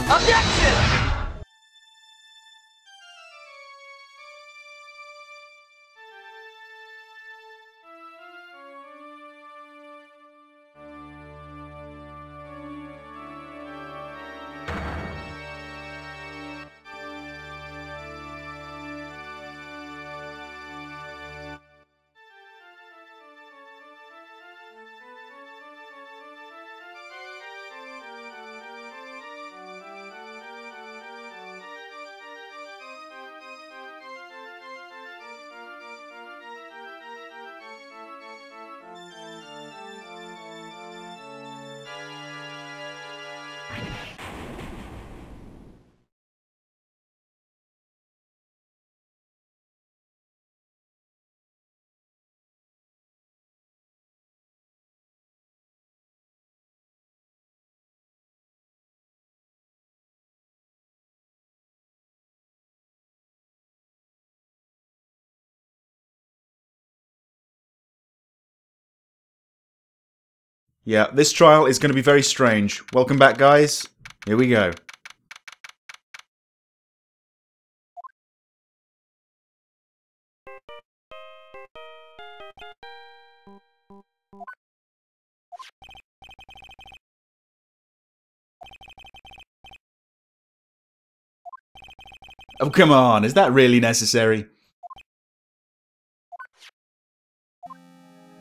Objection! Yeah, this trial is going to be very strange. Welcome back, guys. Here we go. Oh, come on. Is that really necessary?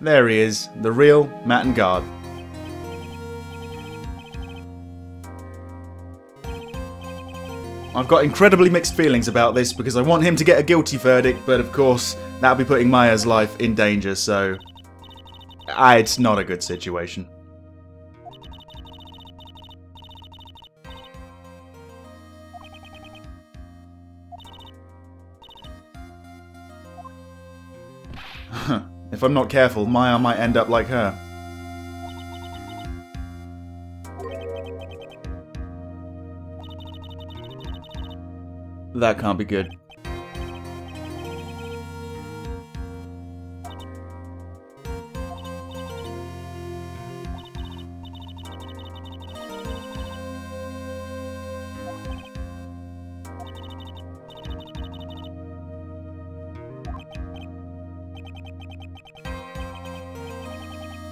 There he is. The real Matt and Guard. I've got incredibly mixed feelings about this because I want him to get a guilty verdict, but of course that would be putting Maya's life in danger, so it's not a good situation. If I'm not careful, Maya might end up like her. That can't be good.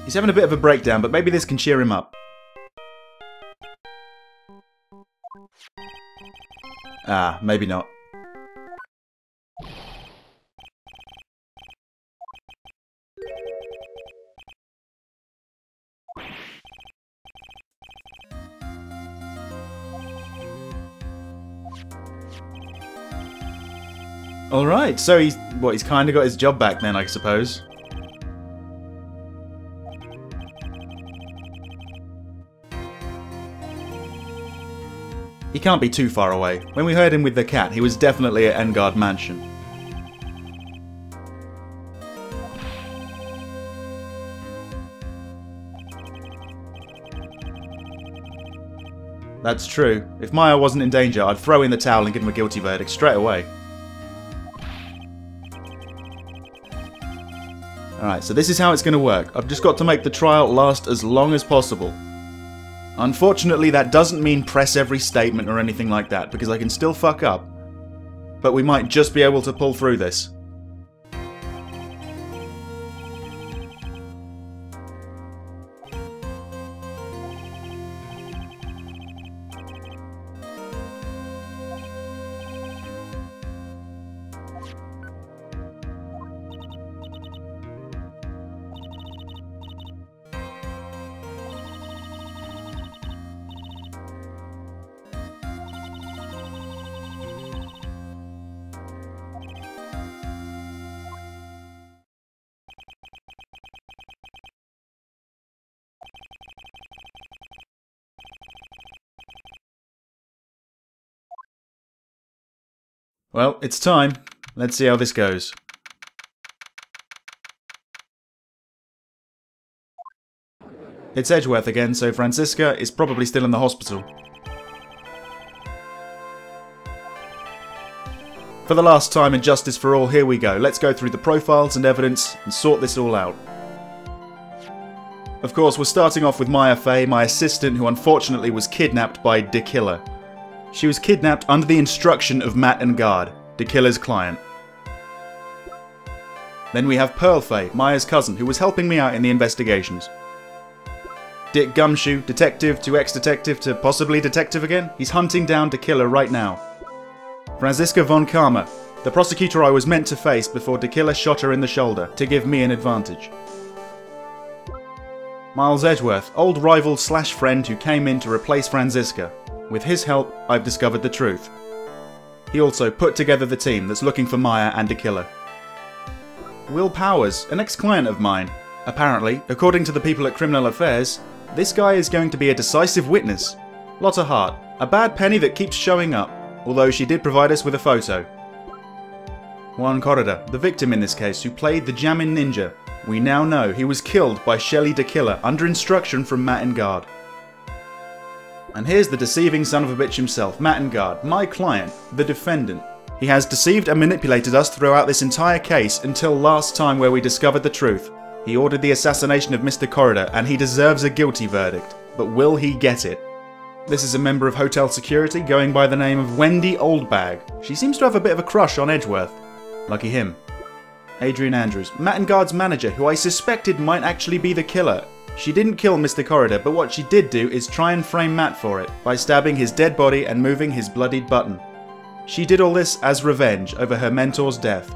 He's having a bit of a breakdown, but maybe this can cheer him up. Ah, maybe not. Alright, so he's kind of got his job back then, I suppose. He can't be too far away. When we heard him with the cat, he was definitely at Engard Mansion. That's true. If Maya wasn't in danger, I'd throw in the towel and give him a guilty verdict straight away. Alright, so this is how it's going to work. I've just got to make the trial last as long as possible. Unfortunately, that doesn't mean press every statement or anything like that, because I can still fuck up. But we might just be able to pull through this. Well, it's time. Let's see how this goes. It's Edgeworth again, so Franziska is probably still in the hospital. For the last time in Justice for All, here we go. Let's go through the profiles and evidence and sort this all out. Of course, we're starting off with Maya Fey, my assistant, who unfortunately was kidnapped by De Killer. She was kidnapped under the instruction of Matt and Guard, the killer's client. Then we have Pearl Faye, Maya's cousin, who was helping me out in the investigations. Dick Gumshoe, detective to ex-detective to possibly detective again, he's hunting down the killer right now. Franziska von Karma, the prosecutor I was meant to face before the killer shot her in the shoulder to give me an advantage. Miles Edgeworth, old rival slash friend who came in to replace Franziska. With his help, I've discovered the truth. He also put together the team that's looking for Maya and the killer. Will Powers, an ex-client of mine. Apparently, according to the people at Criminal Affairs, this guy is going to be a decisive witness. Lot of heart. A bad penny that keeps showing up, although she did provide us with a photo. Juan Corrida, the victim in this case, who played the Jamming Ninja. We now know he was killed by Shelly the Killer under instruction from Matt and Guard. And here's the deceiving son of a bitch himself, Matt and Guard, my client, the defendant. He has deceived and manipulated us throughout this entire case until last time where we discovered the truth. He ordered the assassination of Mr. Corrida and he deserves a guilty verdict. But will he get it? This is a member of hotel security going by the name of Wendy Oldbag. She seems to have a bit of a crush on Edgeworth. Lucky him. Adrian Andrews, Matt and Guard's manager, who I suspected might actually be the killer. She didn't kill Mr. Corrida, but what she did do is try and frame Matt for it by stabbing his dead body and moving his bloodied button. She did all this as revenge over her mentor's death.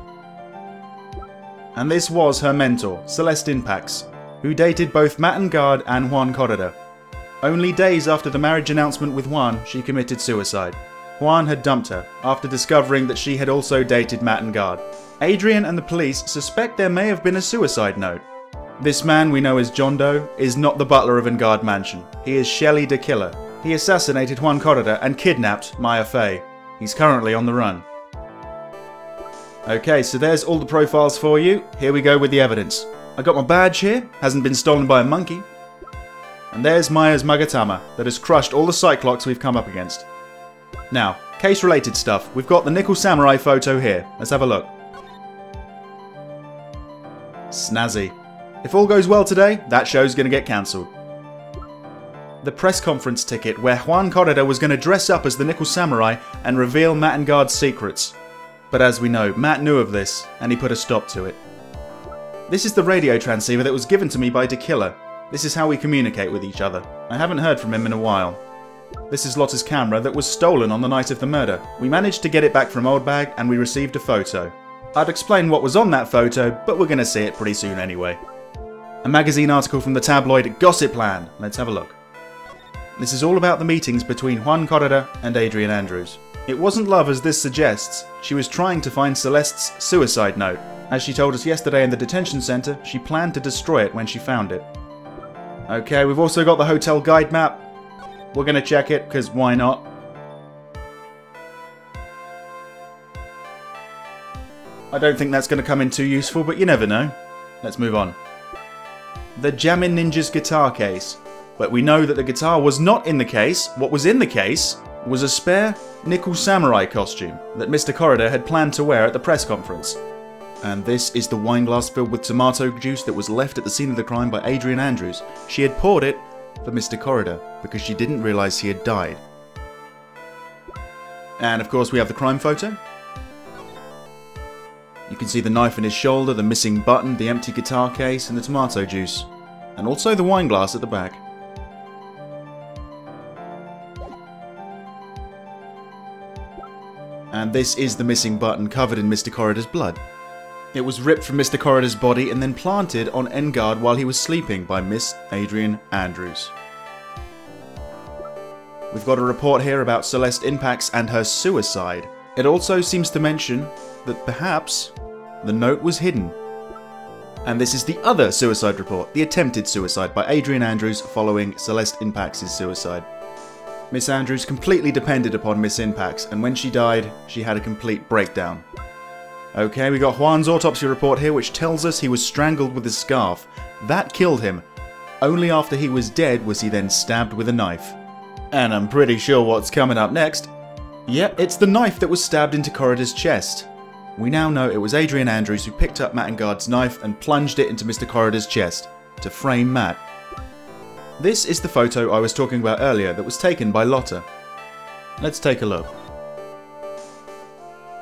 And this was her mentor, Celeste Inpax, who dated both Matt and Guard and Juan Corrida. Only days after the marriage announcement with Juan, she committed suicide. Juan had dumped her, after discovering that she had also dated Matt and Guard. Adrian and the police suspect there may have been a suicide note. This man we know as John Doe is not the butler of Engard Mansion. He is Shelly the Killer. He assassinated Juan Corrida and kidnapped Maya Faye. He's currently on the run. Okay, so there's all the profiles for you. Here we go with the evidence. I got my badge here, hasn't been stolen by a monkey. And there's Maya's Magatama that has crushed all the Cyclops we've come up against. Now, case-related stuff. We've got the Nickel Samurai photo here. Let's have a look. Snazzy. If all goes well today, that show's going to get cancelled. The press conference ticket where Juan Corrida was going to dress up as the Nickel Samurai and reveal Matt and Guard's secrets. But as we know, Matt knew of this, and he put a stop to it. This is the radio transceiver that was given to me by the killer. This is how we communicate with each other. I haven't heard from him in a while. This is Lotta's camera that was stolen on the night of the murder. We managed to get it back from Oldbag and we received a photo. I'd explain what was on that photo, but we're going to see it pretty soon anyway. A magazine article from the tabloid Gossipland. Let's have a look. This is all about the meetings between Juan Corrida and Adrian Andrews. It wasn't love as this suggests. She was trying to find Celeste's suicide note. As she told us yesterday in the detention centre, she planned to destroy it when she found it. Okay, we've also got the hotel guide map. We're going to check it, because why not? I don't think that's going to come in too useful, but you never know. Let's move on. The Jammin' Ninja's guitar case. But we know that the guitar was not in the case. What was in the case was a spare Nickel Samurai costume that Mr. Corrida had planned to wear at the press conference. And this is the wine glass filled with tomato juice that was left at the scene of the crime by Adrian Andrews. She had poured it for Mr. Corrida because she didn't realise he had died. And of course we have the crime photo. You can see the knife in his shoulder, the missing button, the empty guitar case and the tomato juice. And also the wine glass at the back. And this is the missing button covered in Mr. Corrida's blood. It was ripped from Mr. Corrida's body and then planted on Engard while he was sleeping by Miss Adrian Andrews. We've got a report here about Celeste Inpax and her suicide. It also seems to mention that perhaps the note was hidden. And this is the other suicide report, the attempted suicide by Adrian Andrews following Celeste Inpax's suicide. Miss Andrews completely depended upon Miss Inpax, and when she died, she had a complete breakdown. Okay, we got Juan's autopsy report here, which tells us he was strangled with a scarf. That killed him. Only after he was dead was he then stabbed with a knife. And I'm pretty sure what's coming up next. Yep, it's the knife that was stabbed into Corrida's chest. We now know it was Adrian Andrews who picked up Matt and Guard's knife and plunged it into Mr. Corrida's chest to frame Matt. This is the photo I was talking about earlier that was taken by Lotta. Let's take a look.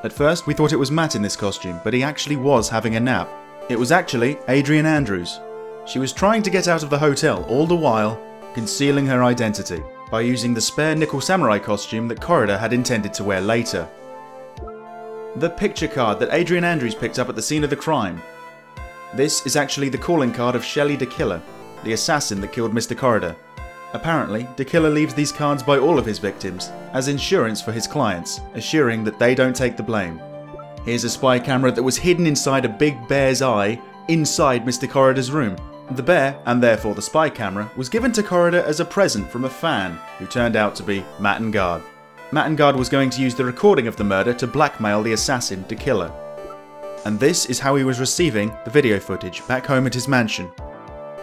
At first, we thought it was Matt in this costume, but he actually was having a nap. It was actually Adrian Andrews. She was trying to get out of the hotel, all the while concealing her identity by using the spare nickel samurai costume that Corridor had intended to wear later. The picture card that Adrian Andrews picked up at the scene of the crime. This is actually the calling card of Shelley the Killer, the assassin that killed Mr. Corridor. Apparently, the killer leaves these cards by all of his victims, as insurance for his clients, assuring that they don't take the blame. Here's a spy camera that was hidden inside a big bear's eye, inside Mr. Corridor's room. The bear, and therefore the spy camera, was given to Corridor as a present from a fan, who turned out to be Matt and Guard. Matt and Guard was going to use the recording of the murder to blackmail the assassin, the killer. And this is how he was receiving the video footage back home at his mansion.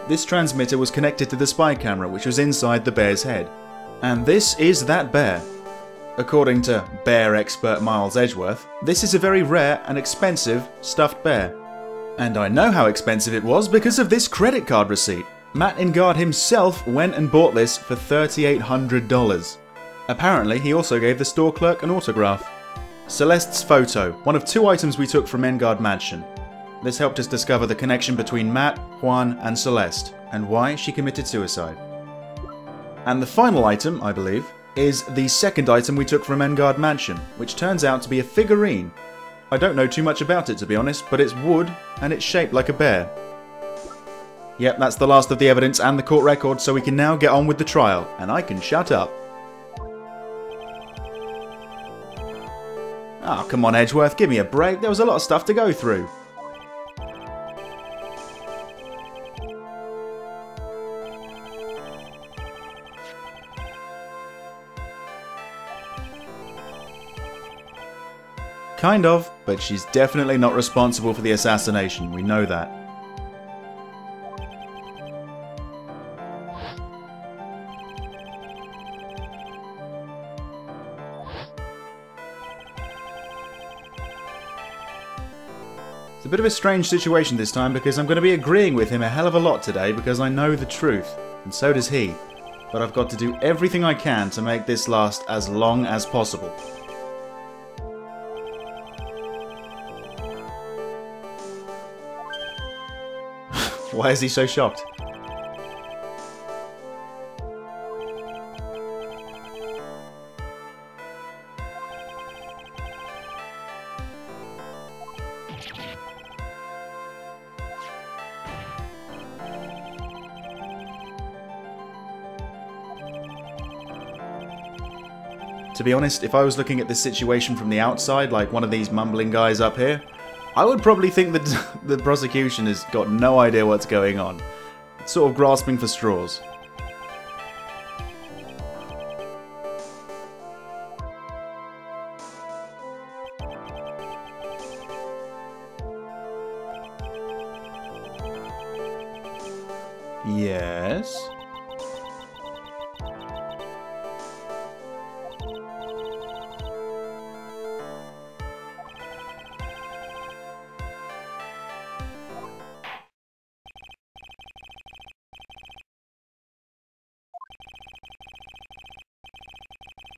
This transmitter was connected to the spy camera, which was inside the bear's head. And this is that bear. According to bear expert Miles Edgeworth, this is a very rare and expensive stuffed bear. And I know how expensive it was because of this credit card receipt. Matt Ingard himself went and bought this for $3,800. Apparently, he also gave the store clerk an autograph. Celeste's photo, one of 2 items we took from Engard Mansion. This helped us discover the connection between Matt, Juan and Celeste, and why she committed suicide. And the final item, I believe, is the second item we took from Engard Mansion, which turns out to be a figurine. I don't know too much about it, to be honest, but it's wood and it's shaped like a bear. Yep, that's the last of the evidence and the court record, so we can now get on with the trial, and I can shut up. Ah, come on Edgeworth, give me a break, there was a lot of stuff to go through. Kind of, but she's definitely not responsible for the assassination, we know that. It's a bit of a strange situation this time because I'm going to be agreeing with him a hell of a lot today because I know the truth, and so does he. But I've got to do everything I can to make this last as long as possible. Why is he so shocked? To be honest, if I was looking at this situation from the outside, like one of these mumbling guys up here, I would probably think that the prosecution has got no idea what's going on. It's sort of grasping for straws. Yes?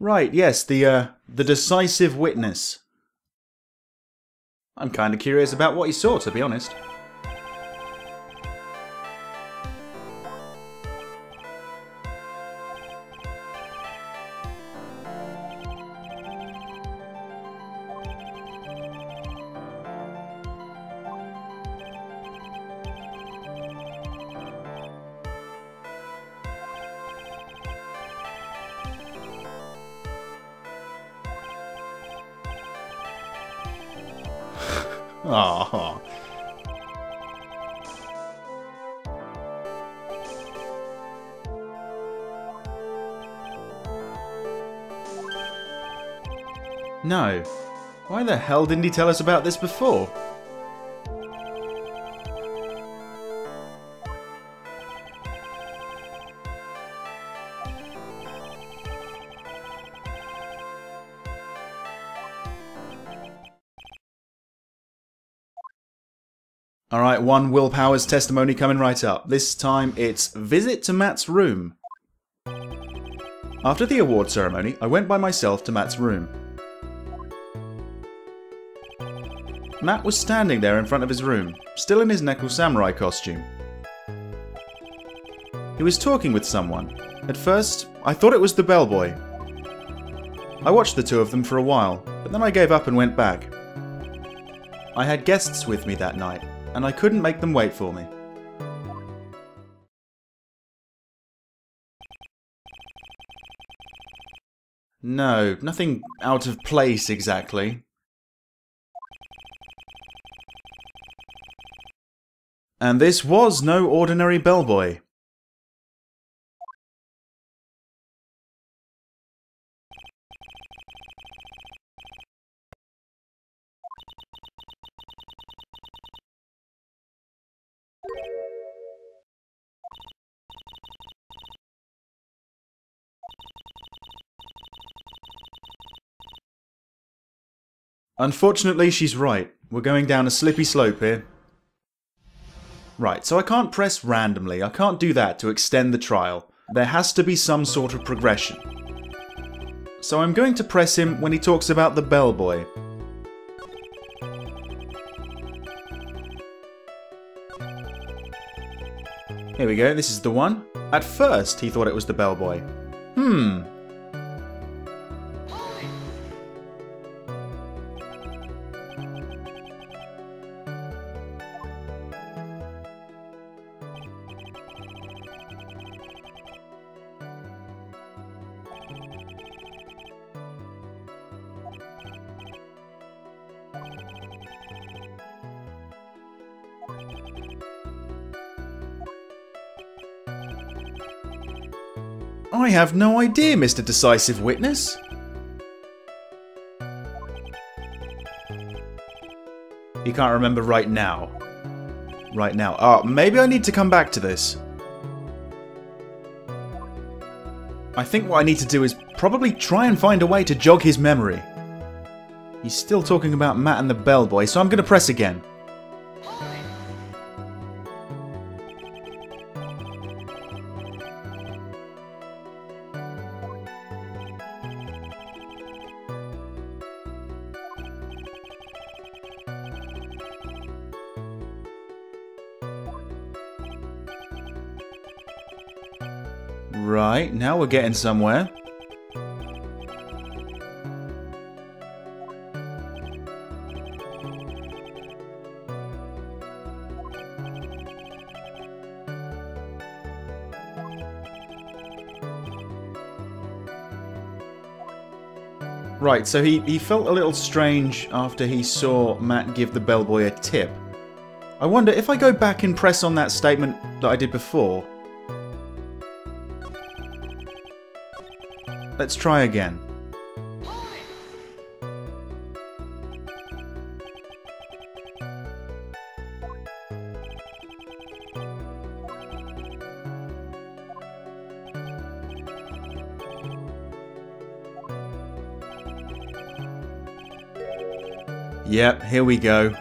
Right, yes, the decisive witness. I'm kind of curious about what he saw, to be honest. Aww. No. Why the hell didn't he tell us about this before? Alright, one Willpower's testimony coming right up. This time it's visit to Matt's room. After the award ceremony, I went by myself to Matt's room. Matt was standing there in front of his room, still in his Neko Samurai costume. He was talking with someone. At first, I thought it was the bellboy. I watched the two of them for a while, but then I gave up and went back. I had guests with me that night, and I couldn't make them wait for me. No, nothing out of place exactly. And this was no ordinary bellboy. Unfortunately, she's right. We're going down a slippy slope here. Right, so I can't press randomly. I can't do that to extend the trial. There has to be some sort of progression. So I'm going to press him when he talks about the bellboy. Here we go, this is the one. At first, he thought it was the bellboy. I have no idea, Mr. Decisive Witness. He can't remember right now. Right now. Oh, maybe I need to come back to this. I think what I need to do is probably try and find a way to jog his memory. He's still talking about Matt and the bellboy, so I'm going to press again. Right, now we're getting somewhere. Right, so he felt a little strange after he saw Matt give the bellboy a tip. I wonder if I go back and press on that statement that I did before. Let's try again. Yep, here we go.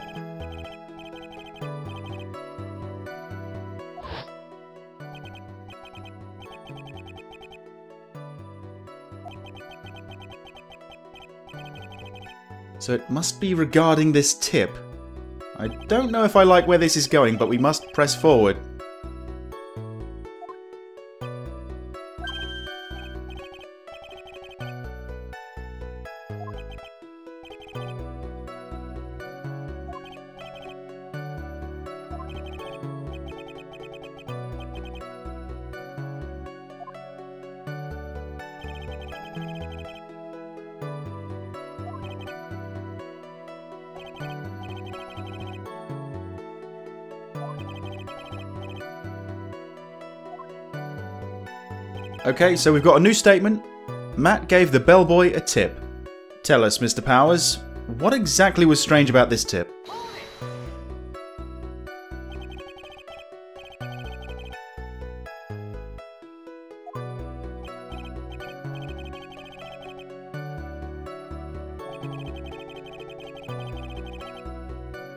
So it must be regarding this tip. I don't know if I like where this is going, but we must press forward. Okay, so we've got a new statement. Matt gave the bellboy a tip. Tell us, Mr. Powers, what exactly was strange about this tip?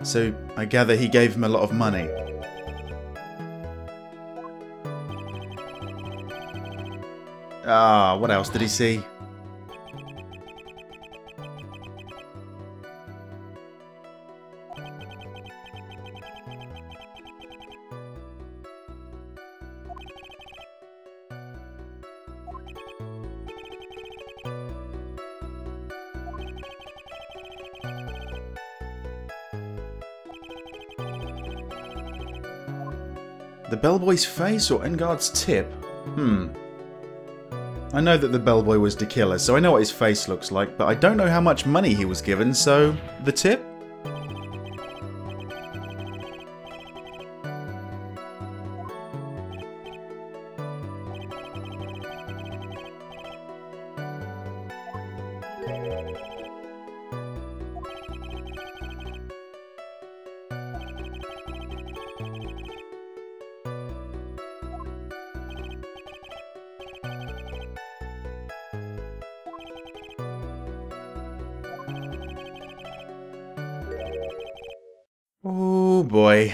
So, I gather he gave him a lot of money. Ah, what else did he see? The bellboy's face or Engard's tip? I know that the bellboy was the killer, so I know what his face looks like, but I don't know how much money he was given, so... the tip? Oh boy.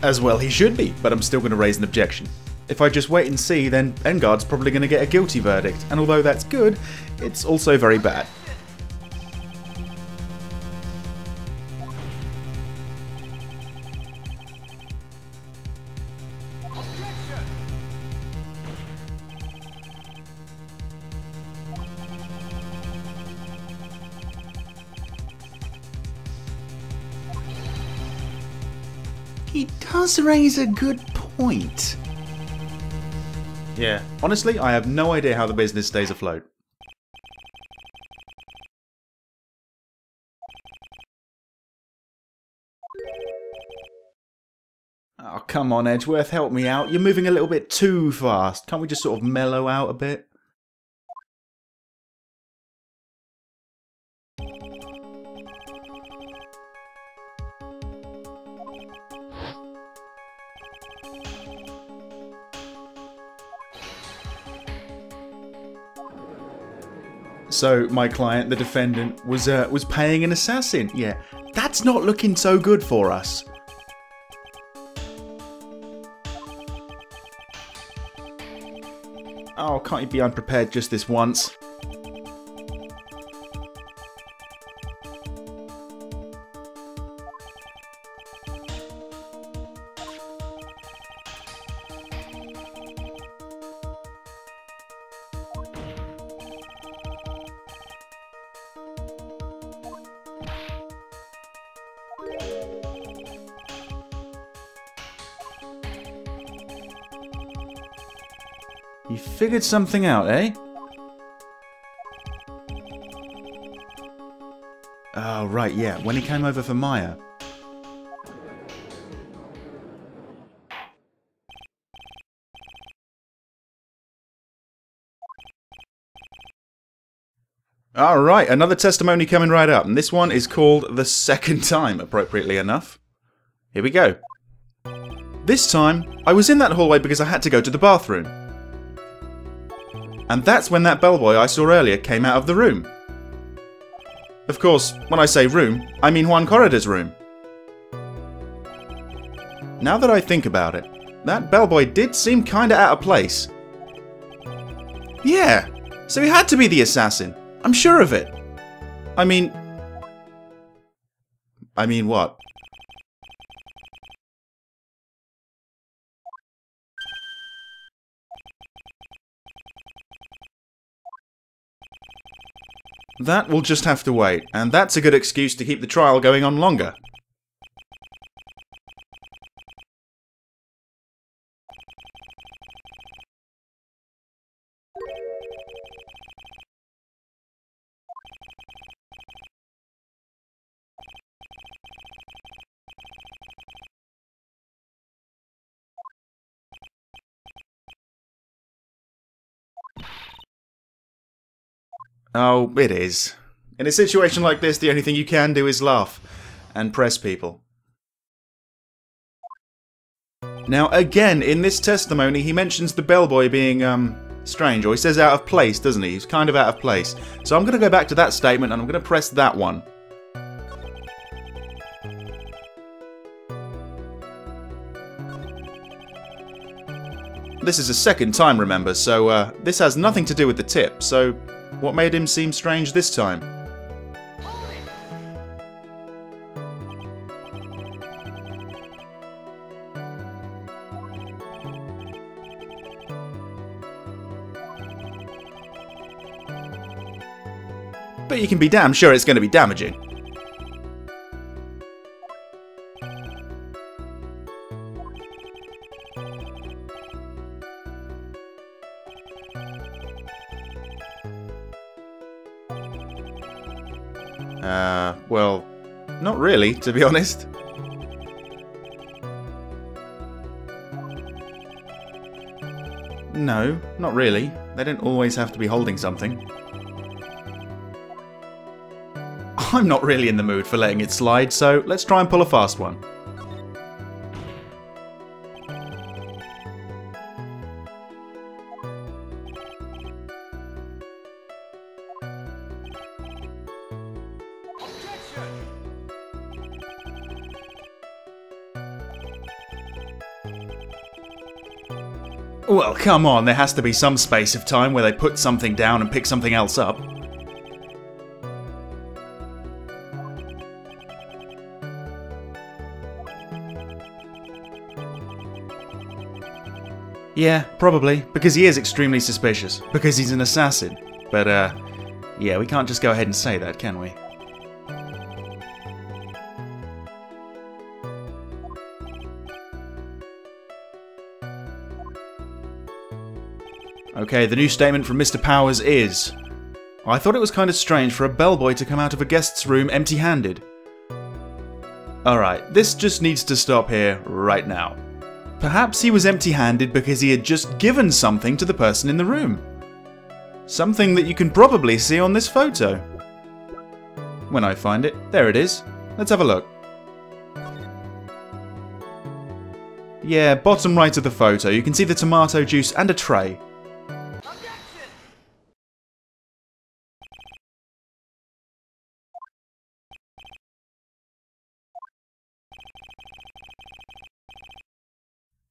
As well he should be, but I'm still going to raise an objection. If I just wait and see, then Engard's probably going to get a guilty verdict, and although that's good, it's also very bad. He does raise a good point. Yeah, honestly, I have no idea how the business stays afloat. Oh, come on, Edgeworth, help me out. You're moving a little bit too fast. Can't we just sort of mellow out a bit? So my client, the defendant, was paying an assassin. Yeah, that's not looking so good for us. Oh, can't you be unprepared just this once? You figured something out, eh? Oh, right, yeah, when he came over for Maya. Alright, another testimony coming right up, and this one is called The Second Time, appropriately enough. Here we go. This time, I was in that hallway because I had to go to the bathroom. And that's when that bellboy I saw earlier came out of the room. Of course, when I say room, I mean Juan Corrida's room. Now that I think about it, that bellboy did seem kinda out of place. Yeah, so he had to be the assassin. I'm sure of it. I mean what? That will just have to wait, and that's a good excuse to keep the trial going on longer. Oh, it is. In a situation like this, the only thing you can do is laugh. and press people. Now again, in this testimony he mentions the bellboy being strange, or he says out of place, doesn't he? He's kind of out of place. So I'm going to go back to that statement and I'm going to press that one. This is a second time, remember, so this has nothing to do with the tip, so what made him seem strange this time? But you can be damn sure it's going to be damaging. Well, not really, to be honest. No, not really. They don't always have to be holding something. I'm not really in the mood for letting it slide, so let's try and pull a fast one. Well, come on, there has to be some space of time where they put something down and pick something else up. Yeah, probably, because he is extremely suspicious, because he's an assassin. But, yeah, we can't just go ahead and say that, can we? Okay, the new statement from Mr. Powers is... I thought it was kind of strange for a bellboy to come out of a guest's room empty-handed. Alright, this just needs to stop here right now. Perhaps he was empty-handed because he had just given something to the person in the room. Something that you can probably see on this photo. When I find it, there it is. Let's have a look. Yeah, bottom right of the photo, you can see the tomato juice and a tray.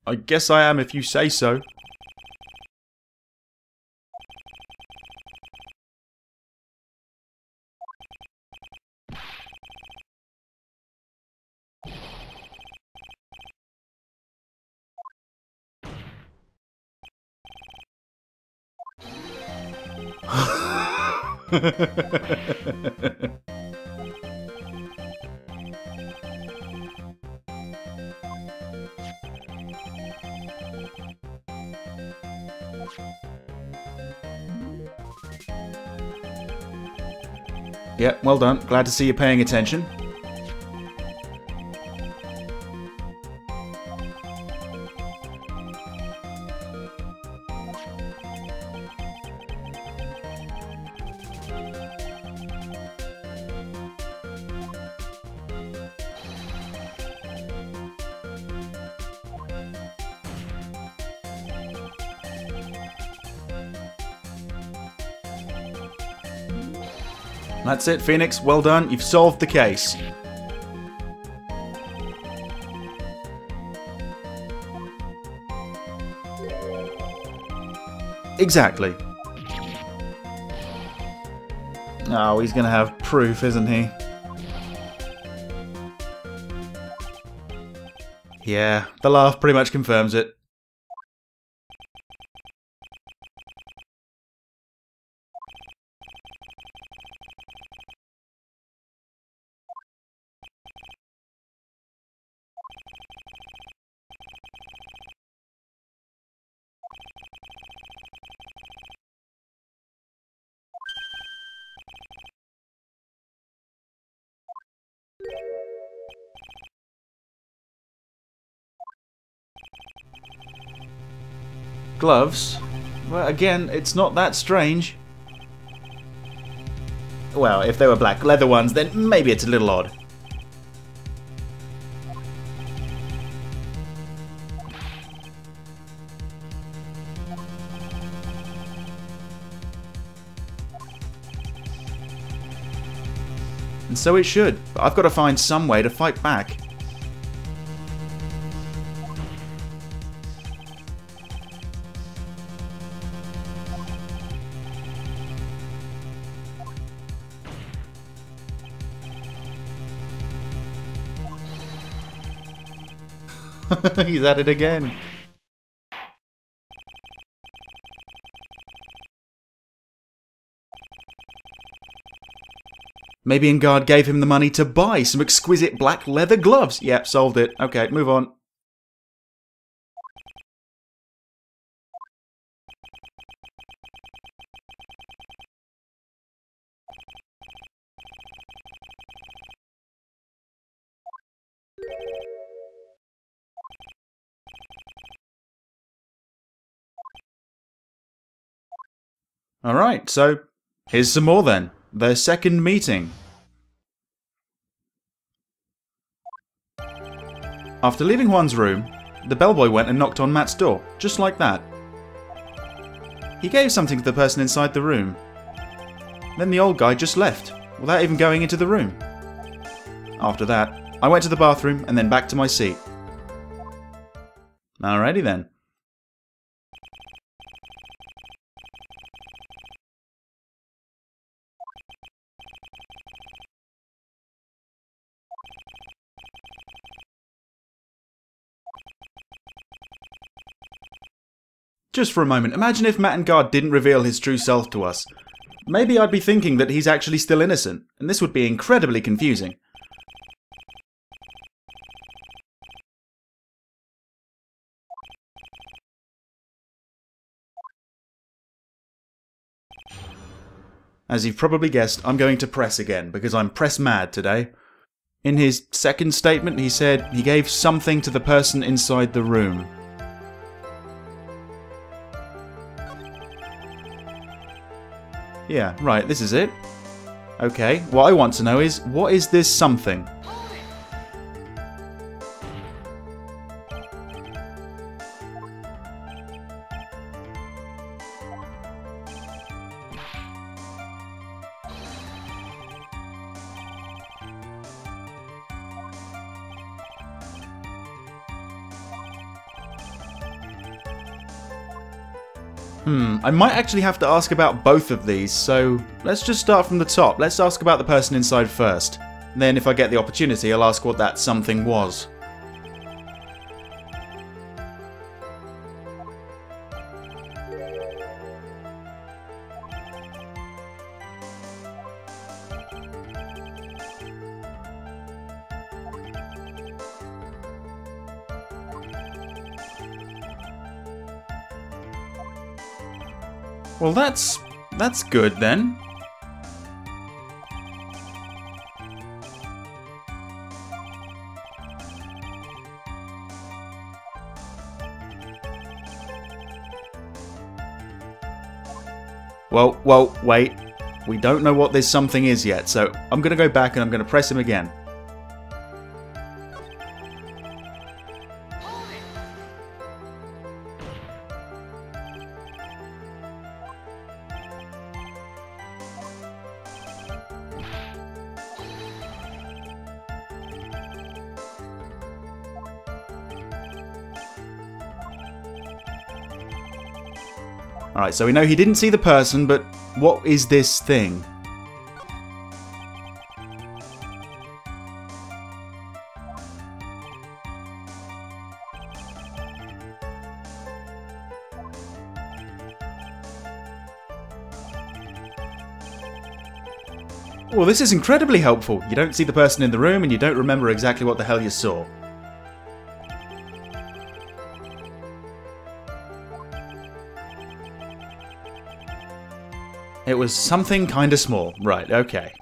I guess I am if you say so. Yeah, well done. Glad to see you paying attention. That's it, Phoenix. Well done. You've solved the case. Exactly. Oh, he's gonna have proof, isn't he? Yeah, the laugh pretty much confirms it. Gloves? Well, again, it's not that strange. Well, if they were black leather ones, then maybe it's a little odd. And so it should, but I've got to find some way to fight back. He's at it again. Maybe Ingard gave him the money to buy some exquisite black leather gloves. Yep, solved it. Okay, move on. Alright, so here's some more then. Their second meeting. After leaving Juan's room, the bellboy went and knocked on Matt's door, just like that. He gave something to the person inside the room. Then the old guy just left, without even going into the room. After that, I went to the bathroom and then back to my seat. Alrighty then. Just for a moment, imagine if Matt Ingard didn't reveal his true self to us. Maybe I'd be thinking that he's actually still innocent, and this would be incredibly confusing. As you've probably guessed, I'm going to press again, because I'm press mad today. In his second statement, he said he gave something to the person inside the room. Yeah, right, this is it. Okay, what I want to know is, what is this something? I might actually have to ask about both of these, so let's just start from the top. Let's ask about the person inside first. Then if I get the opportunity, I'll ask what that something was. Well, that's good then. Well, wait. We don't know what this something is yet, so I'm going to go back and I'm going to press him again. Alright, so we know he didn't see the person, but what is this thing? Well, this is incredibly helpful. You don't see the person in the room and you don't remember exactly what the hell you saw. It was something kinda small. Right, okay.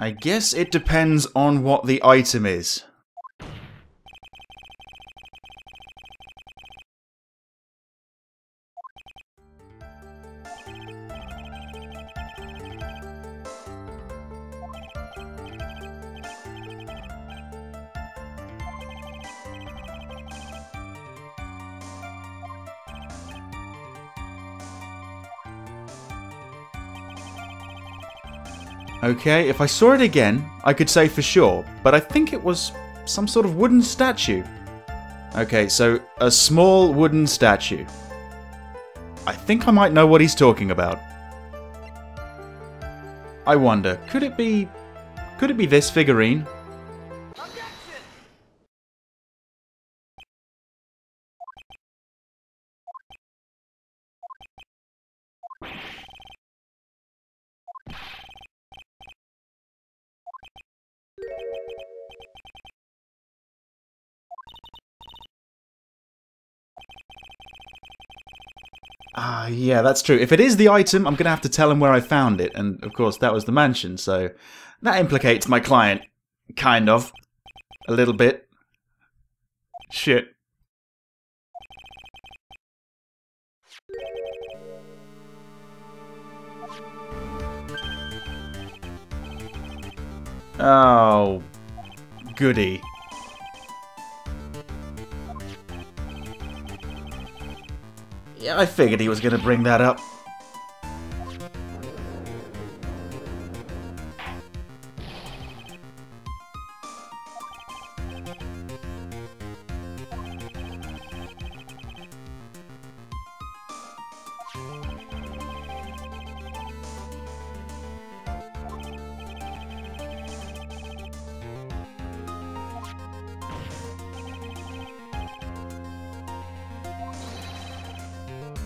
I guess it depends on what the item is. Okay, if I saw it again, I could say for sure, but I think it was some sort of wooden statue. Okay, so a small wooden statue. I think I might know what he's talking about. I wonder, could it be this figurine? Ah, yeah, that's true. If it is the item, I'm going to have to tell him where I found it. And, of course, that was the mansion, so that implicates my client. Kind of. A little bit. Shit. Oh, goody. Yeah, I figured he was going to bring that up.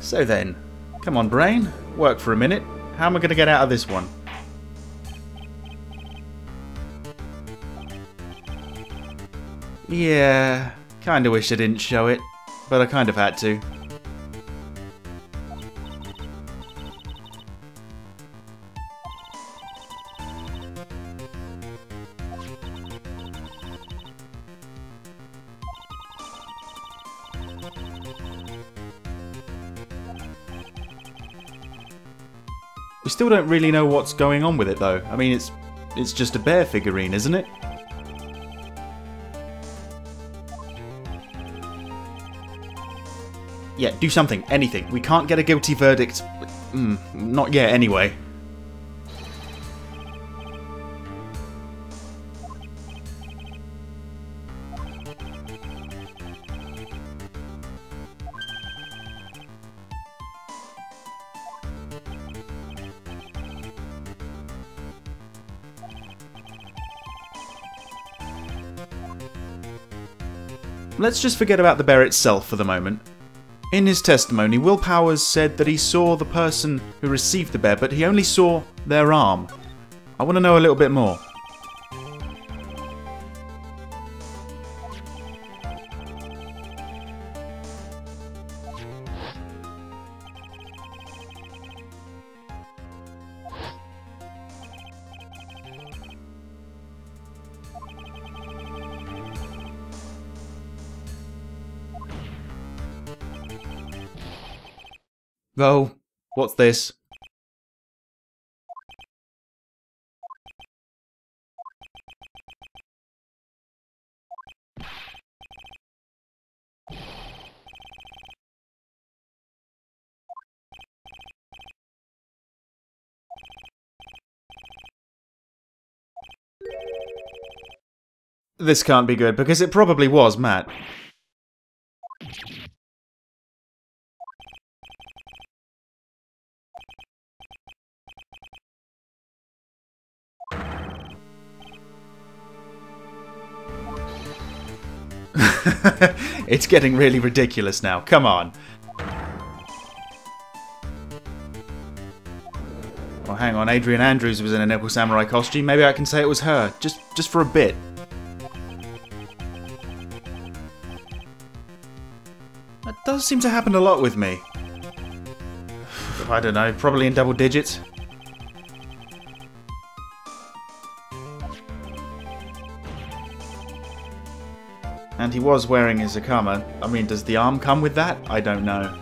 So then, come on brain, work for a minute. How am I going to get out of this one? Yeah, kinda wish I didn't show it, but I kind of had to. We still don't really know what's going on with it though. I mean, it's just a bear figurine, isn't it? Yeah, do something, anything. We can't get a guilty verdict. Not yet, anyway. Let's just forget about the bear itself for the moment. In his testimony, Will Powers said that he saw the person who received the bear, but he only saw their arm. I want to know a little bit more. Oh, what's this? This can't be good, because it probably was Matt. It's getting really ridiculous now. Come on. Well, hang on. Adrian Andrews was in a Nipple Samurai costume. Maybe I can say it was her. Just for a bit. That does seem to happen a lot with me. I don't know. Probably in double digits. And he was wearing his Akama. I mean, does the arm come with that? I don't know.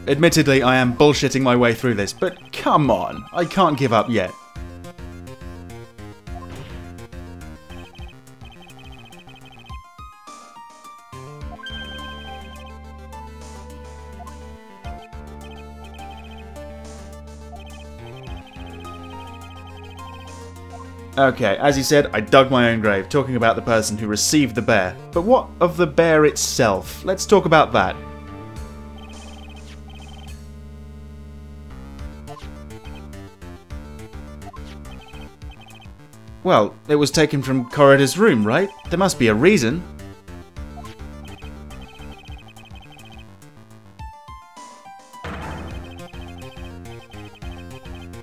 Admittedly, I am bullshitting my way through this, but come on, I can't give up yet. Okay, as he said, I dug my own grave, talking about the person who received the bear. But what of the bear itself? Let's talk about that. Well, it was taken from Corridor's room, right? There must be a reason.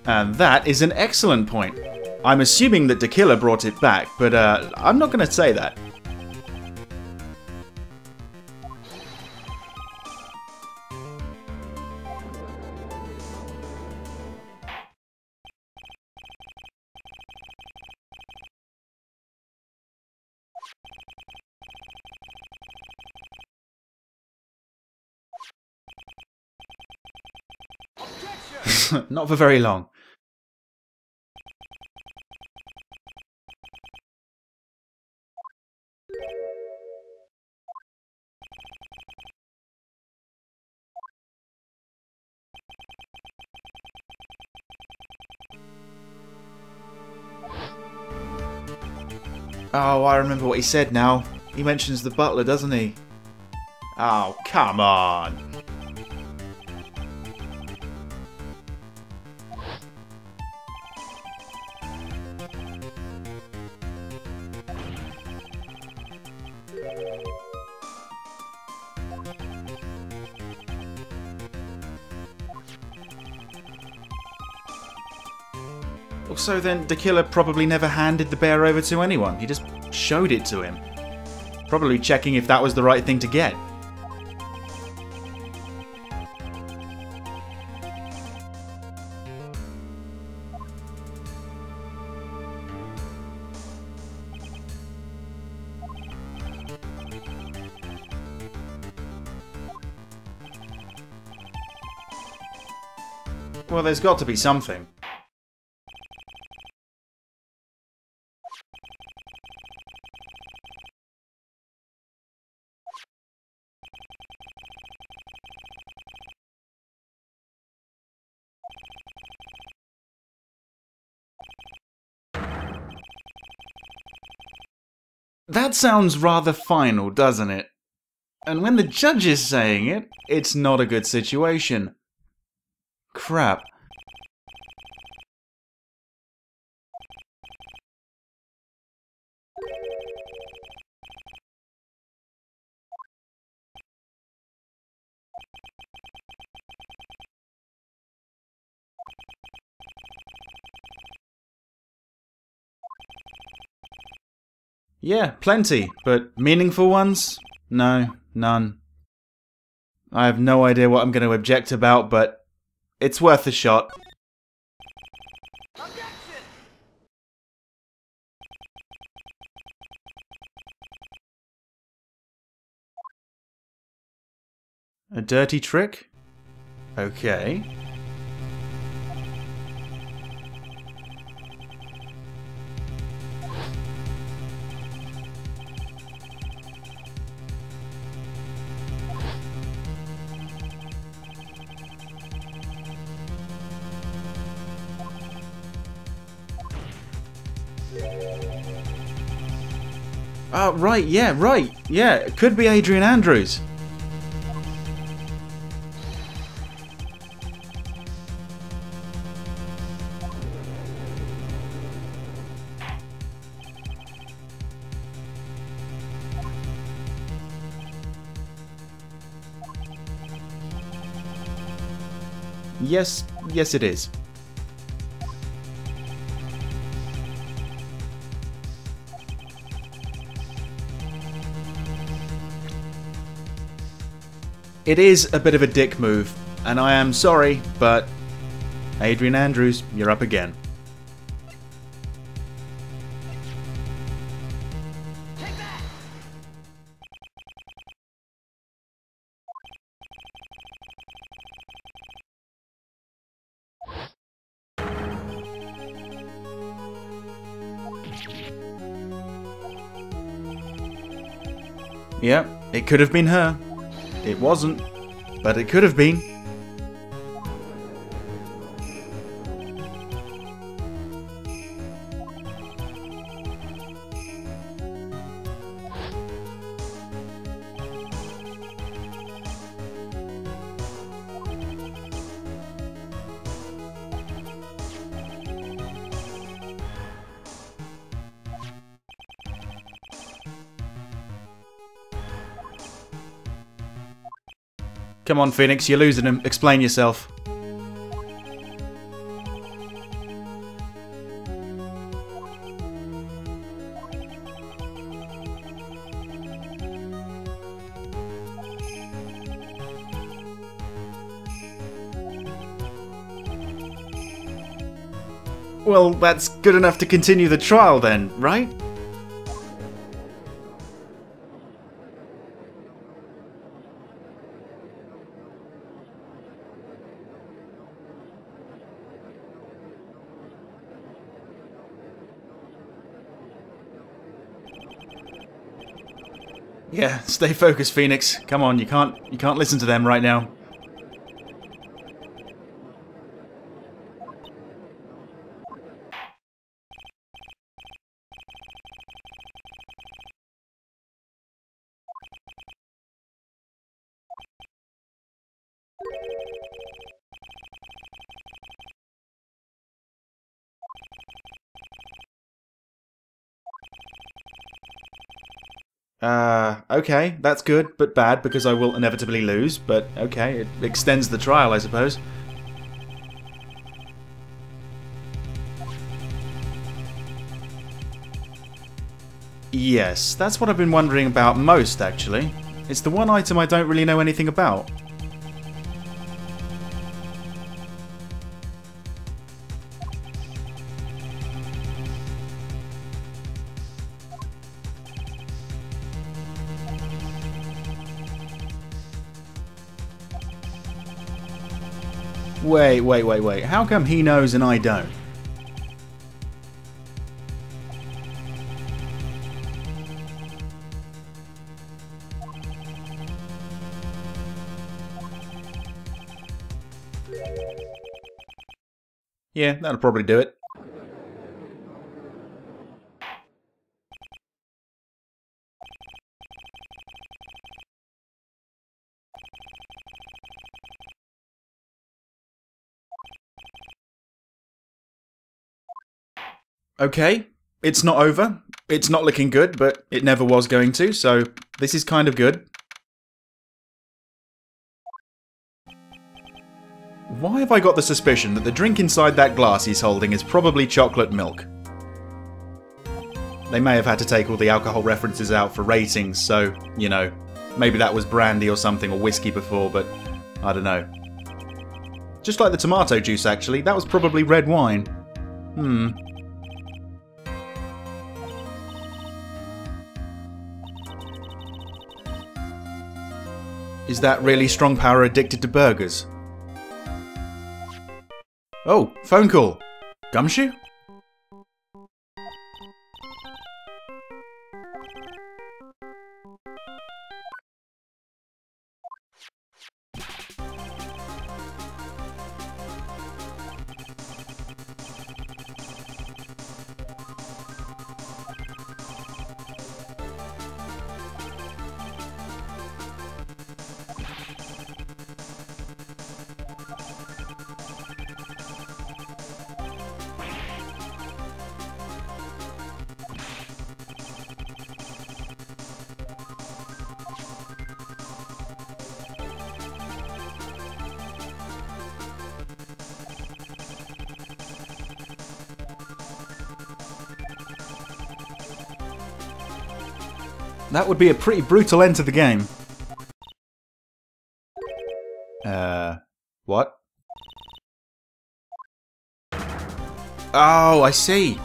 And that is an excellent point. I'm assuming that Tequila brought it back, but I'm not going to say that. Not for very long. Oh, I remember what he said now. He mentions the butler, doesn't he? Oh, come on. Also then, the killer probably never handed the bear over to anyone. He just showed it to him. Probably checking if that was the right thing to get. Well, there's got to be something. That sounds rather final, doesn't it? And when the judge is saying it, it's not a good situation. Crap. Yeah, plenty, but meaningful ones? No, none. I have no idea what I'm going to object about, but it's worth a shot. A dirty trick? Okay. Right, yeah, right. Yeah, it could be Adrian Andrews. Yes, yes it is. It is a bit of a dick move, and I am sorry, but Adrian Andrews, you're up again. Yep, it could have been her. It wasn't, but it could have been. Come on, Phoenix, you're losing him. Explain yourself. Well, that's good enough to continue the trial then, right? Yeah, stay focused, Phoenix. Come on, you can't listen to them right now. Okay, that's good, but bad, because I will inevitably lose, but okay, it extends the trial, I suppose. Yes, that's what I've been wondering about most, actually. It's the one item I don't really know anything about. Wait. How come he knows and I don't? Yeah, that'll probably do it. Okay, it's not over. It's not looking good, but it never was going to, so this is kind of good. Why have I got the suspicion that the drink inside that glass he's holding is probably chocolate milk? They may have had to take all the alcohol references out for ratings, so, you know, maybe that was brandy or something, or whiskey before, but I don't know. Just like the tomato juice, actually, that was probably red wine. Is that really strong power addicted to burgers? Oh, phone call. Gumshoe? That would be a pretty brutal end to the game. What? Oh, I see.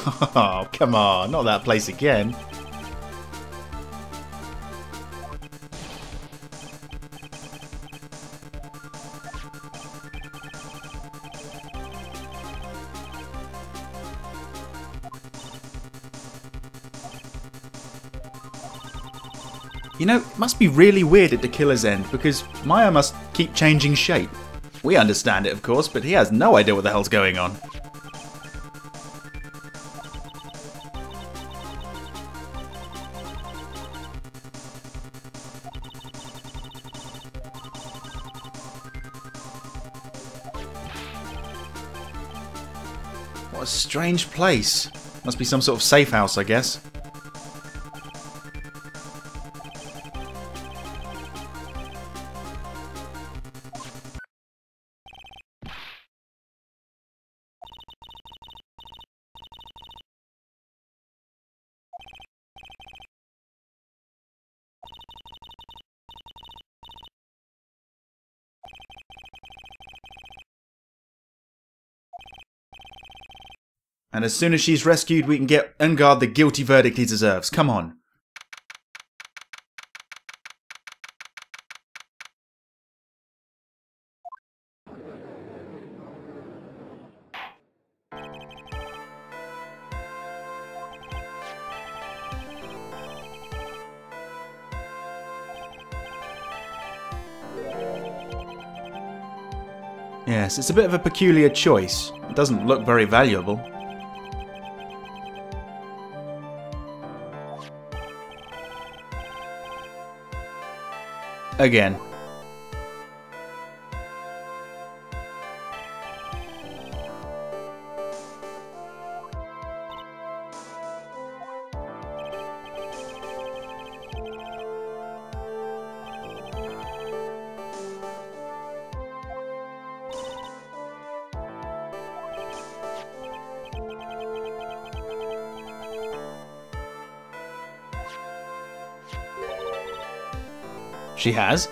Oh, come on, not that place again. You know, it must be really weird at the killer's end, because Maya must keep changing shape. We understand it, of course, but he has no idea what the hell's going on. What a strange place. Must be some sort of safe house, I guess. And as soon as she's rescued, we can get Engard the guilty verdict he deserves. Come on. Yes, it's a bit of a peculiar choice. It doesn't look very valuable. Again. She has.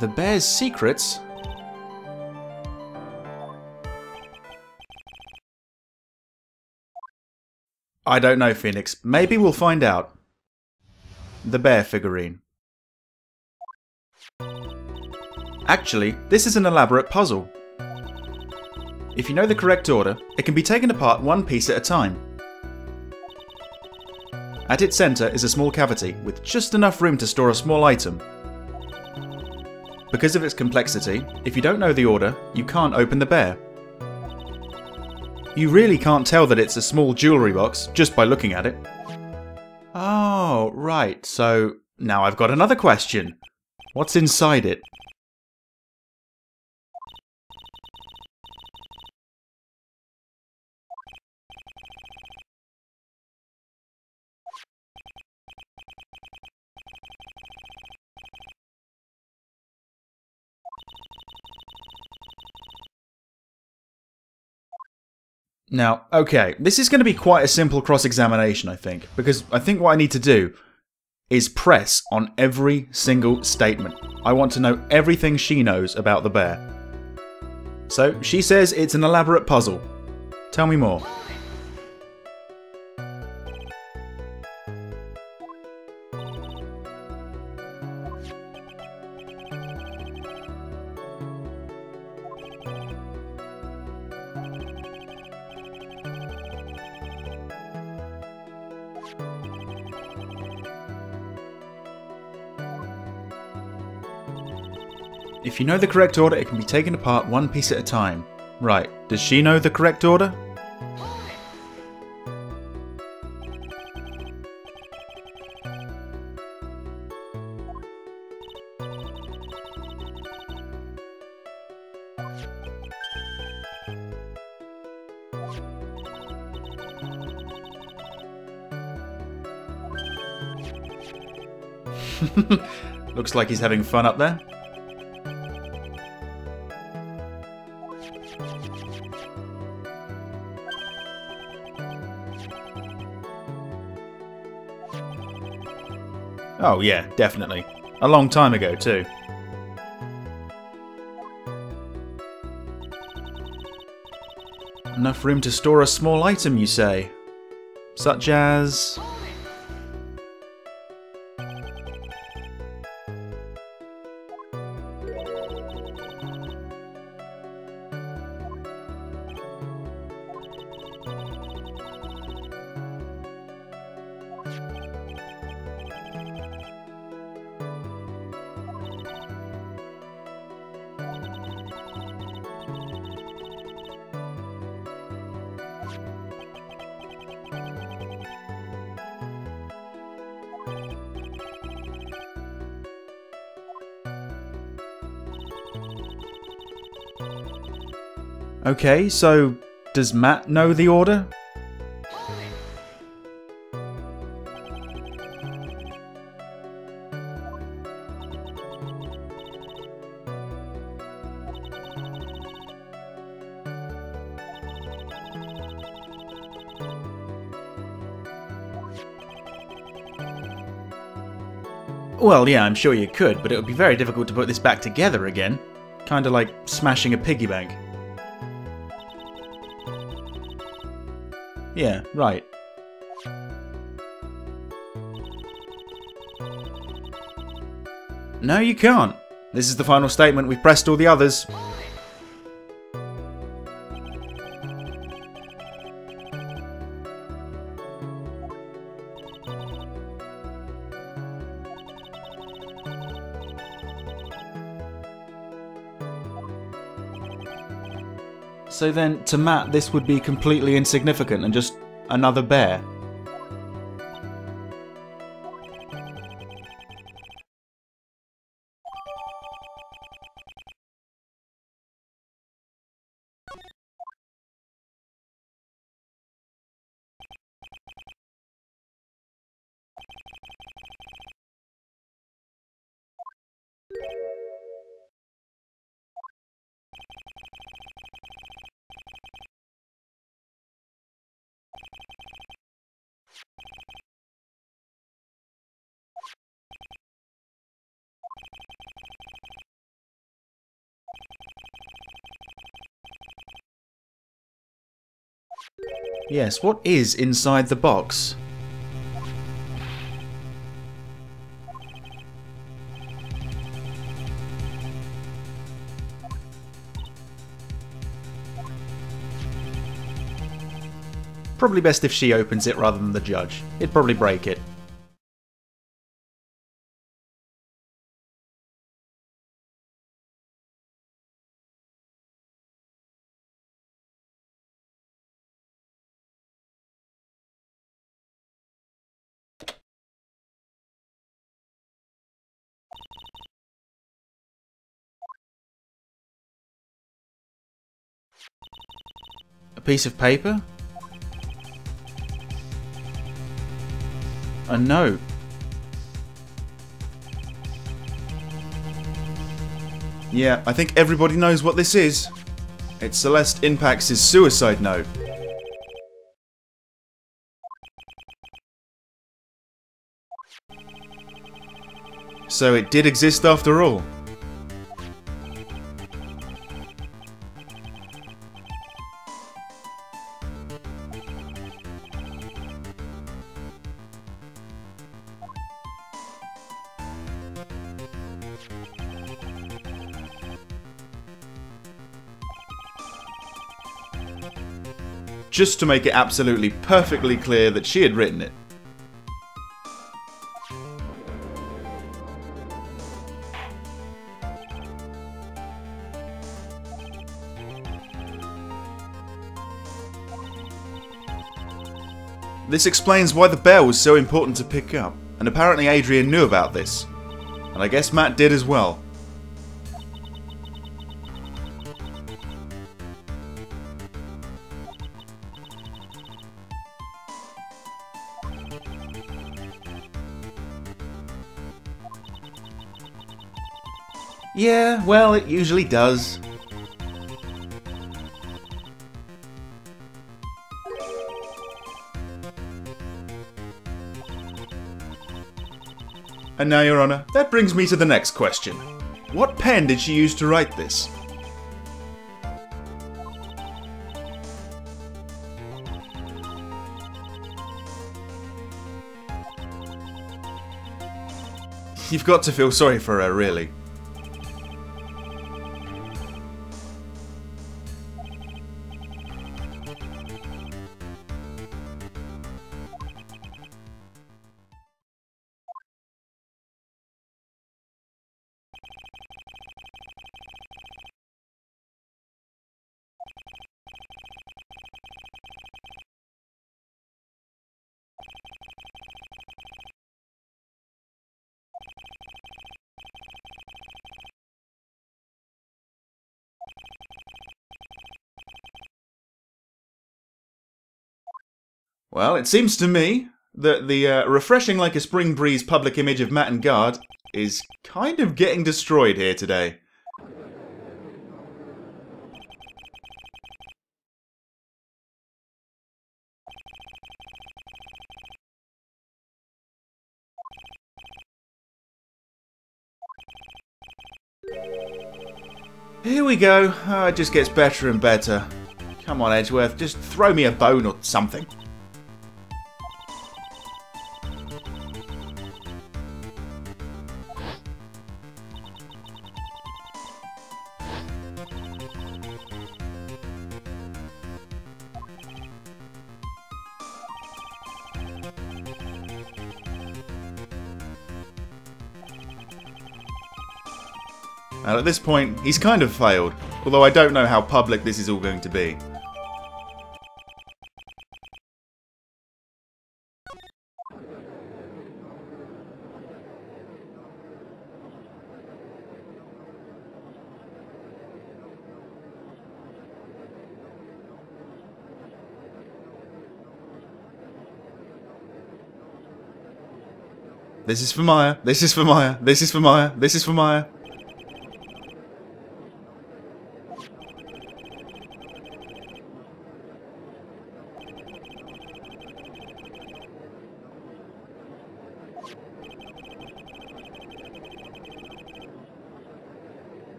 The bear's secrets? I don't know, Phoenix. Maybe we'll find out. The bear figurine. Actually, this is an elaborate puzzle. If you know the correct order, it can be taken apart one piece at a time. At its centre is a small cavity with just enough room to store a small item. Because of its complexity, if you don't know the order, you can't open the bear. You really can't tell that it's a small jewellery box just by looking at it. Oh, right, so now I've got another question. What's inside it? Now, okay, this is going to be quite a simple cross-examination, I think, because I think what I need to do is press on every single statement. I want to know everything she knows about the bear. So, she says it's an elaborate puzzle. Tell me more. If you know the correct order, it can be taken apart one piece at a time. Right, does she know the correct order? Looks like he's having fun up there. Oh yeah, definitely. A long time ago, too. Enough room to store a small item, you say? Such as... Okay, so does Matt know the order? Well, yeah, I'm sure you could, but it would be very difficult to put this back together again. Kinda like smashing a piggy bank. Yeah, right. No, you can't. This is the final statement. We've pressed all the others. So then, to Matt, this would be completely insignificant and just another bear. Yes, what is inside the box? Probably best if she opens it rather than the judge. It'd probably break it. A piece of paper? A note. Yeah, I think everybody knows what this is. It's Celeste Impax's suicide note. So it did exist after all. Just to make it absolutely perfectly clear that she had written it. This explains why the bear was so important to pick up, and apparently Adrian knew about this. And I guess Matt did as well. Yeah, well, it usually does. And now, Your Honour, that brings me to the next question. What pen did she use to write this? You've got to feel sorry for her, really. Well, it seems to me that the refreshing like a spring breeze public image of Matt and Guard is kind of getting destroyed here today. Here we go. Oh, it just gets better and better. Come on, Edgeworth, just throw me a bone or something. And at this point, he's kind of failed, although I don't know how public this is all going to be. This is for Maya, this is for Maya, this is for Maya, this is for Maya.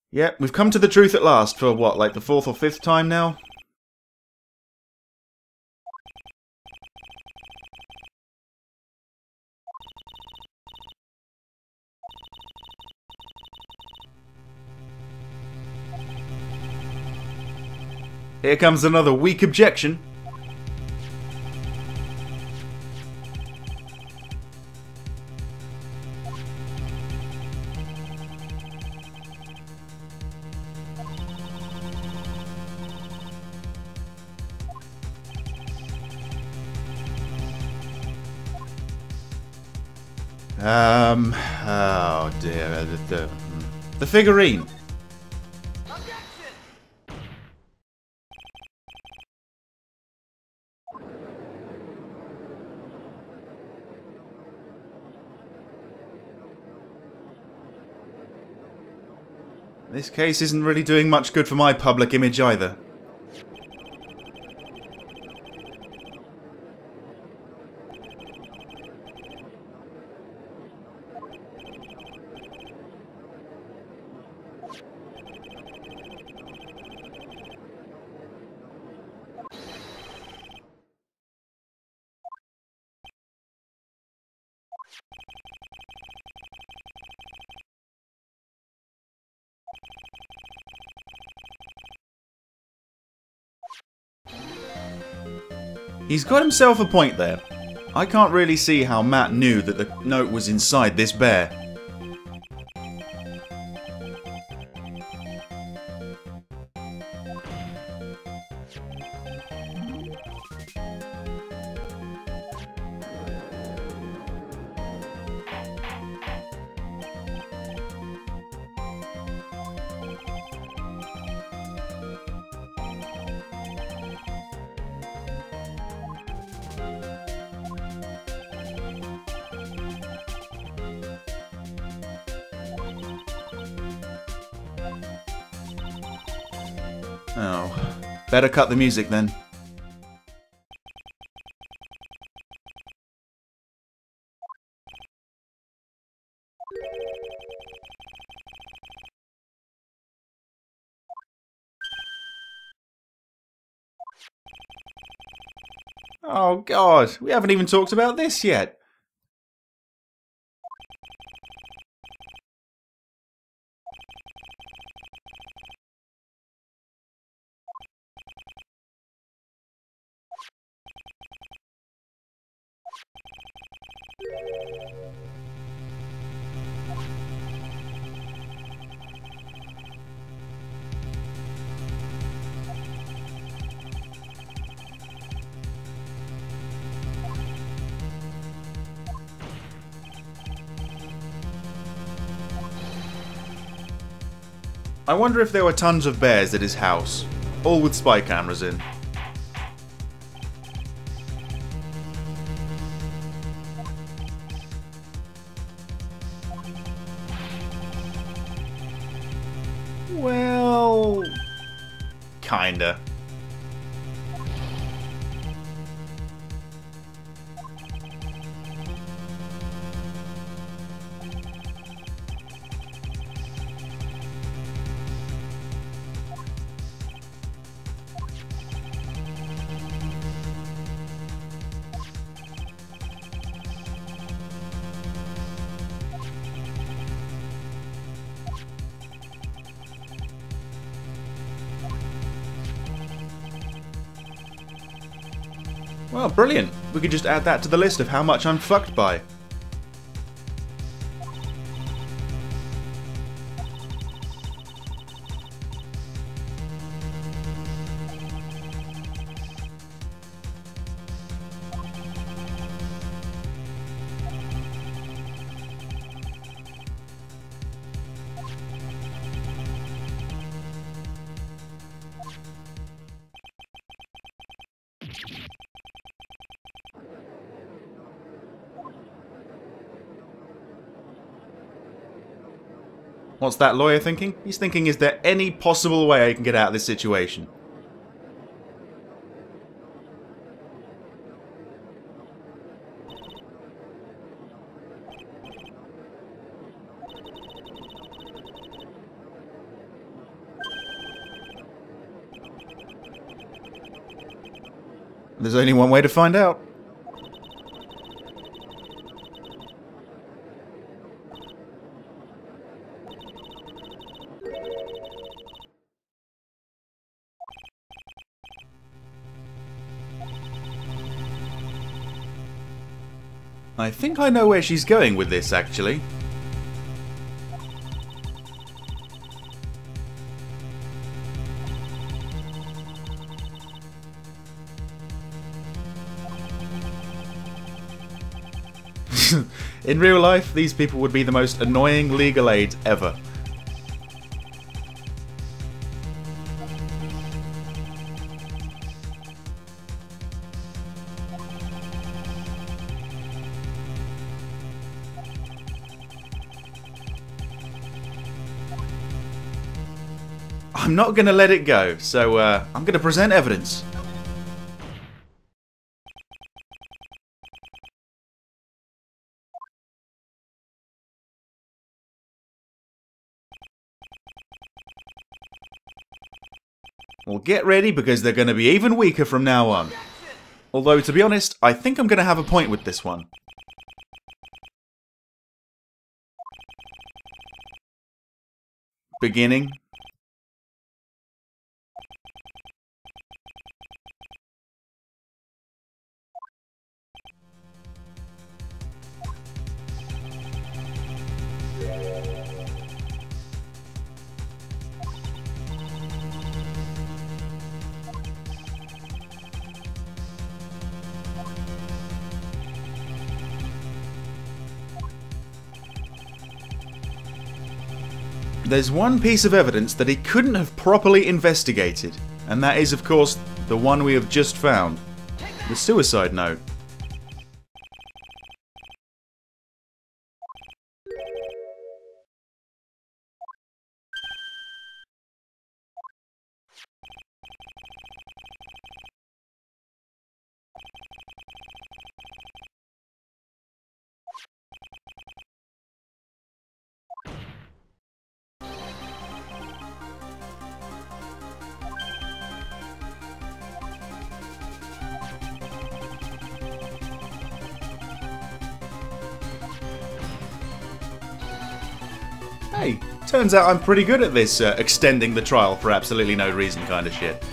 Yep, we've come to the truth at last for what, like the 4th or 5th time now? Here comes another weak objection. Oh dear, the figurine. This case isn't really doing much good for my public image either. He's got himself a point there. I can't really see how Matt knew that the note was inside this bear. Oh, better cut the music then. Oh god, we haven't even talked about this yet. I wonder if there were tons of bears at his house, all with spy cameras in. Well, kinda. Well, brilliant. We could just add that to the list of how much I'm fucked by. What's that lawyer thinking? He's thinking, is there any possible way I can get out of this situation? There's only one way to find out. I think I know where she's going with this, actually. In real life, these people would be the most annoying legal aids ever. I'm not going to let it go, so I'm going to present evidence. Well, get ready because they're going to be even weaker from now on. Although, to be honest, I think I'm going to have a point with this one. Beginning. There's one piece of evidence that he couldn't have properly investigated, and that is, of course, the one we have just found. The suicide note. Hey, turns out I'm pretty good at this extending the trial for absolutely no reason kind of shit.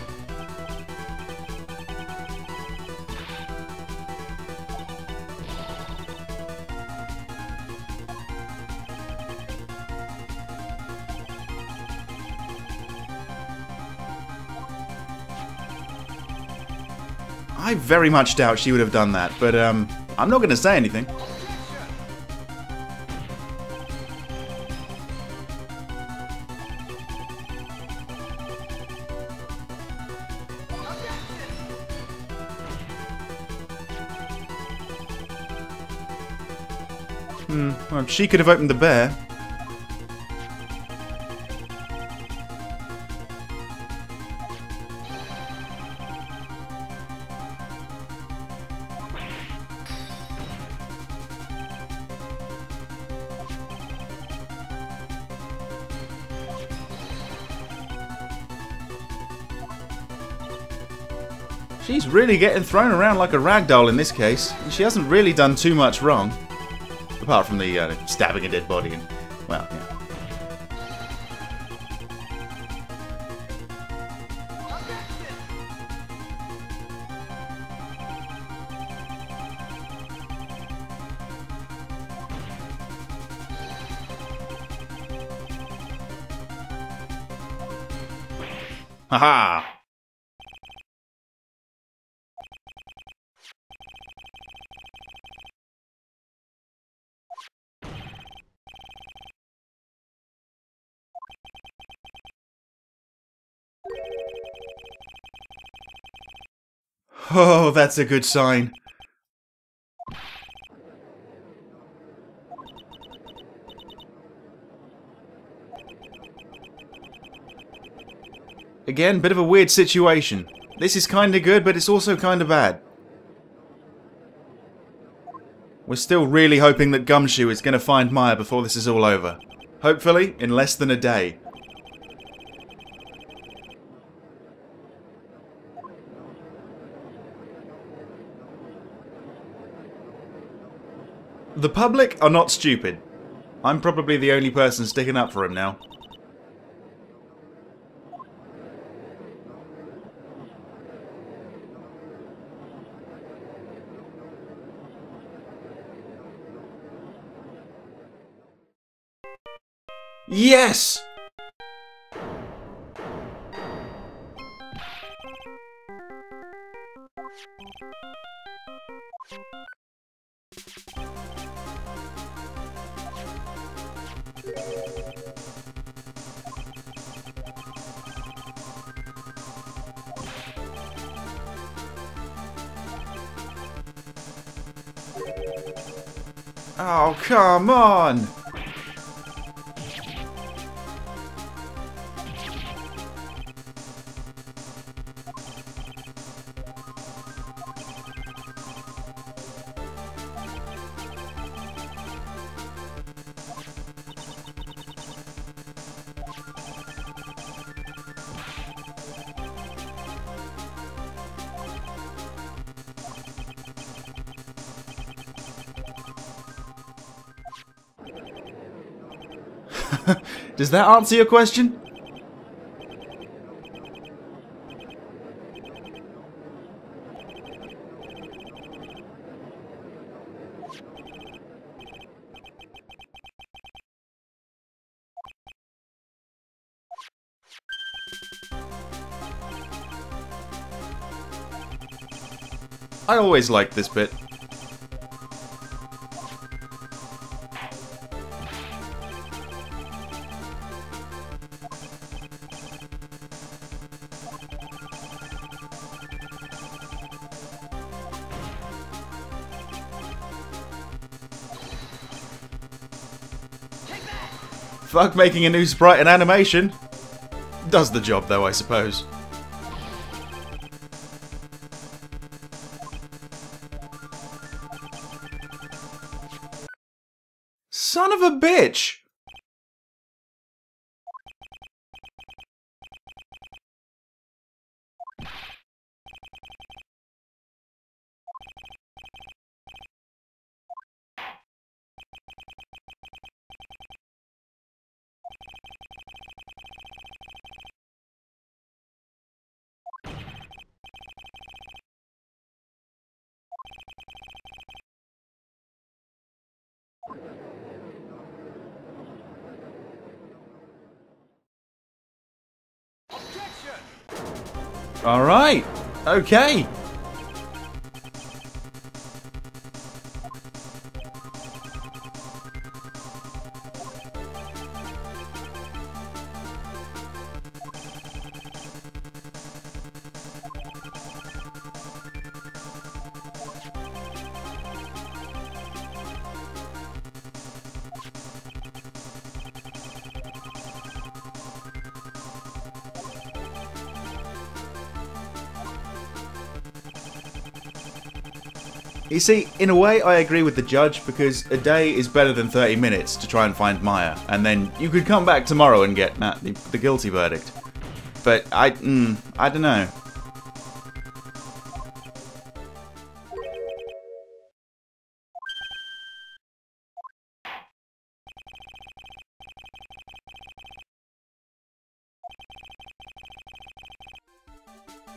I very much doubt she would have done that, but I'm not going to say anything. Well, she could have opened the bear. She's really getting thrown around like a ragdoll in this case. She hasn't really done too much wrong. Apart from the stabbing a dead body and, well, yeah. Haha! Oh, that's a good sign. Again, bit of a weird situation. This is kinda good, but it's also kinda bad. We're still really hoping that Gumshoe is gonna find Maya before this is all over. Hopefully, in less than a day. The public are not stupid. I'm probably the only person sticking up for him now. Yes! Oh, come on! Does that answer your question? I always liked this bit. Fuck making a new sprite and animation. Does the job though, I suppose. Son of a bitch! Alright. Okay. You see, in a way I agree with the judge, because a day is better than 30 minutes to try and find Maya, and then you could come back tomorrow and get the guilty verdict. But I don't know.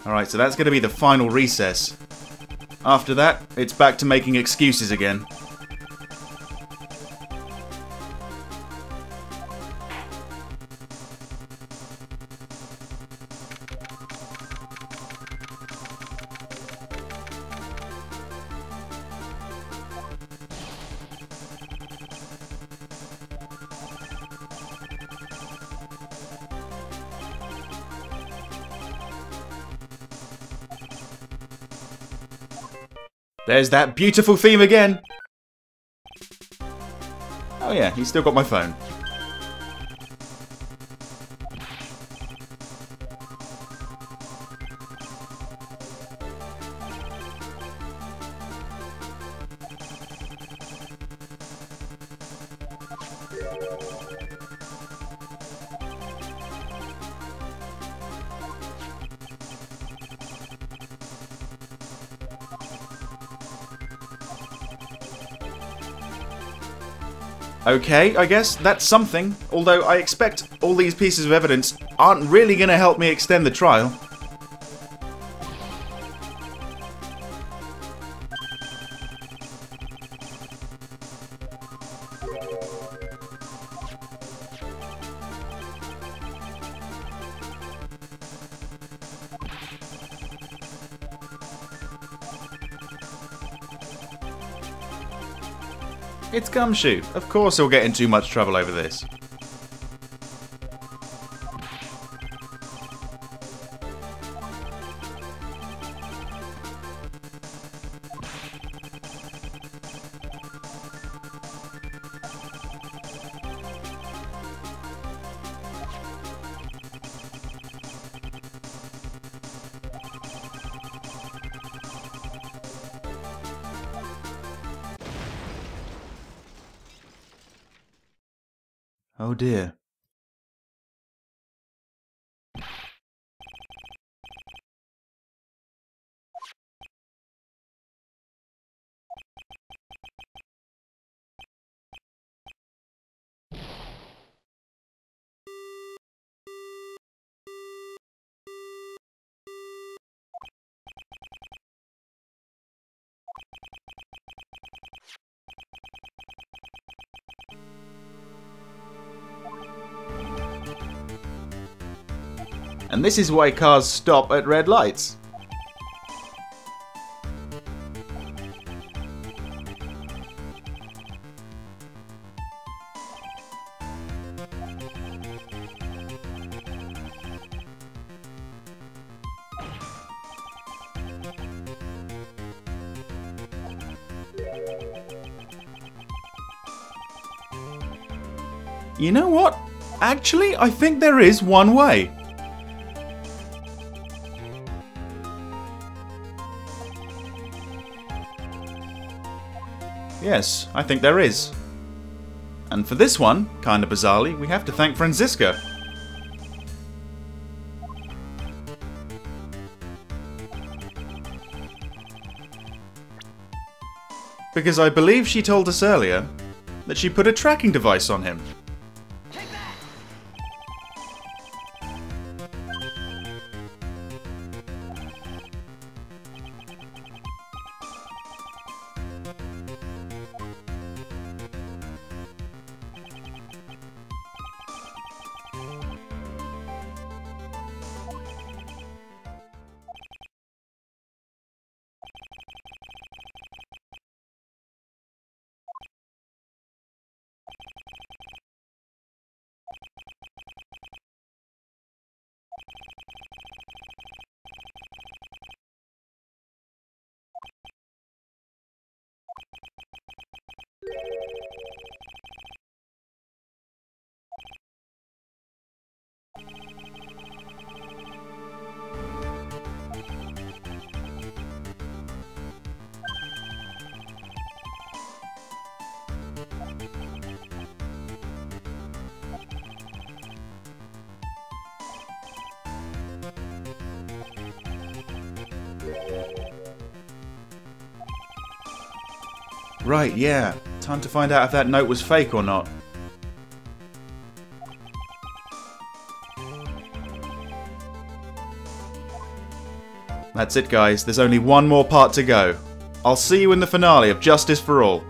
Alright, so that's going to be the final recess. After that, it's back to making excuses again. There's that beautiful theme again! Oh yeah, he's still got my phone. Okay, I guess that's something, although I expect all these pieces of evidence aren't really going to help me extend the trial. It's Gumshoe. Of course he'll get in too much trouble over this. Oh dear. And this is why cars stop at red lights. You know what? Actually, I think there is one way. Yes, I think there is. And for this one, kinda bizarrely, we have to thank Franziska. Because I believe she told us earlier that she put a tracking device on him. Right, yeah. Time to find out if that note was fake or not. That's it, guys. There's only one more part to go. I'll see you in the finale of Justice for All.